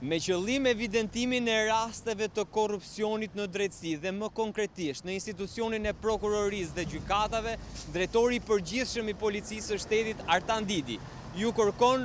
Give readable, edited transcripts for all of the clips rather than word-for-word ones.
Me qëllim evidentimin e rasteve të korrupsionit në drejtësi dhe më konkretisht në institucionin e prokurorisë dhe gjykatave, drejtori i përgjithshëm i Policisë së Shtetit Artan Didi ju kërkon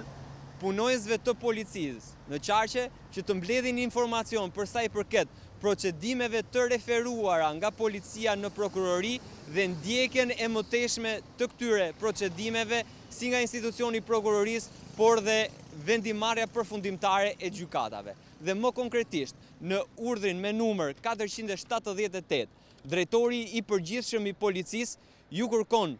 punojësve të policisë në Qarqe që të mbledhin informacion për sa i përket procedimeve të referuara nga policia në prokurori dhe ndjekjen e mëtejshme të këtyre procedimeve si nga institucioni i prokurorisë, por dhe vendimarrja përfundimtare e gjykatave. Dhe më konkretisht, në urdhrin me numër 478, drejtori i përgjithshëm i policisë ju kërkon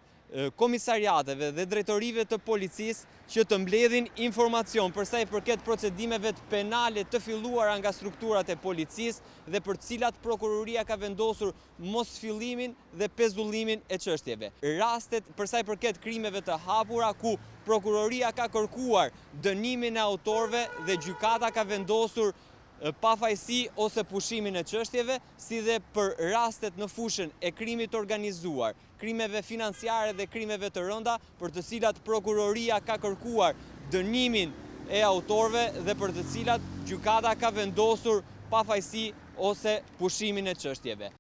komisariateve dhe drejtorive të policisë që të mbledhin informacion për sa i përket procedimeve të penale të filluara nga strukturat e policisë dhe për cilat prokuroria ka vendosur mos fillimin dhe pezullimin e çështjeve. Rastet për sa i përket krimeve të hapura ku prokuroria ka kërkuar dënimin e autorëve dhe gjykata ka vendosur pafajësi ose pushimin e çështjeve, si dhe për rastet në fushën e krimit organizuar, krimeve financiare dhe krimeve të rënda, për të cilat prokuroria ka kërkuar dënimin e autorëve dhe për të cilat gjykata ka vendosur pafajësi ose pushimin e çështjeve.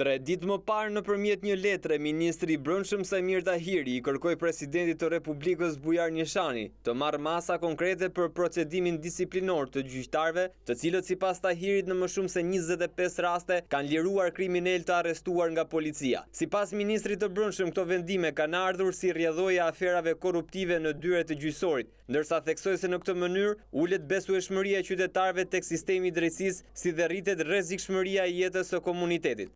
3 ditë më parë nëpërmjet një letre, ministri i Brendshëm Samir Tahiri i kërkoi presidentit të Republikës Bujar Njeshani të marrë masa konkrete për procedimin disiplinor të gjyqtarëve, të cilët sipas Tahirit në më shumë se 25 raste kanë liruar kriminal të arrestuar nga policia. Sipas ministrit të Brendshëm, këto vendime kanë ardhur si rrjedhoja e aferave korruptive në dyert të gjyqësorit, ndërsa theksoi se në këtë mënyrë ulet besueshmëria e qytetarëve tek sistemi i drejtësisë, si dhe rritet rrezikshmëria e jetës së komunitetit.